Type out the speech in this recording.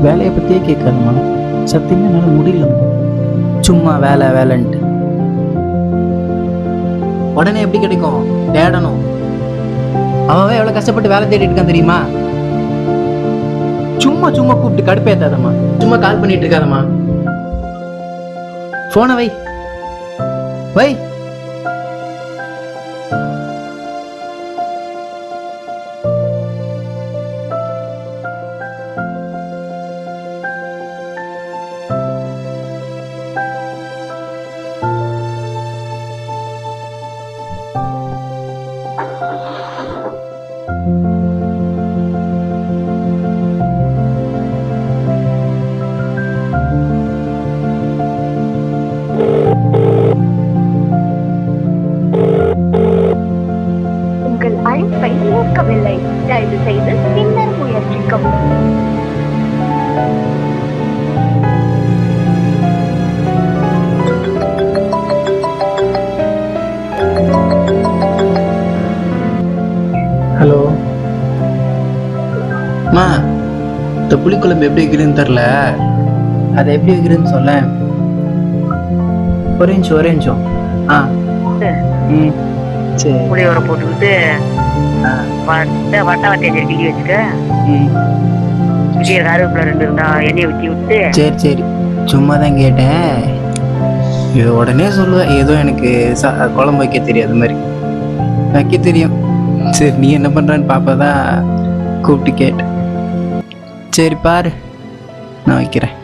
வேலையை பற்றியே கேட்காதம்மா. சத்தியமாக என்னால் முடியலம்மா. சும்மா வேலை வேலைன்ட்டு. உடனே எப்படி கிடைக்கும்? தேடணும். அவன் எவ்வளோ கஷ்டப்பட்டு வேலை தேடிட்டு இருக்கான் தெரியுமா? சும்மா சும்மா கூப்பிட்டு கடுப்பேத்தாதம்மா. சும்மா கால் பண்ணிட்டு இருக்காதம்மா. போனை வை வை. உங்கள் அழைப்பை ஏற்கவில்லை. தயவு செய்து பின்னர் முயற்சிக்கவும். ஹலோ அம்மா, இந்த புளிக்குழம்பு எப்படி வைக்கிறதுன்னு தெரில. அதை எப்படி வைக்கிறதுன்னு சொல்ல. ஒரே நிமிஷம். ஆ ம் சரி. புளியோரை போட்டுக்கிட்டு வட்டை கிள்ளி வச்சுக்க. கிளிய கருவேப்பிலை 2 இருந்தா எண்ணெயை ஊற்றி விட்டு. சரி சும்மா தான் கேட்டேன். இது உடனே சொல்லுவேன். ஏதோ எனக்கு குழம்பு வைக்க தெரியாது மாதிரி வைக்க தெரியும். சரி நீ என்ன பண்ணுறான்னு பாப்பா தான் கூப்பிட்டு கேட்டேன். சரி பாரு, நான் வைக்கிறேன்.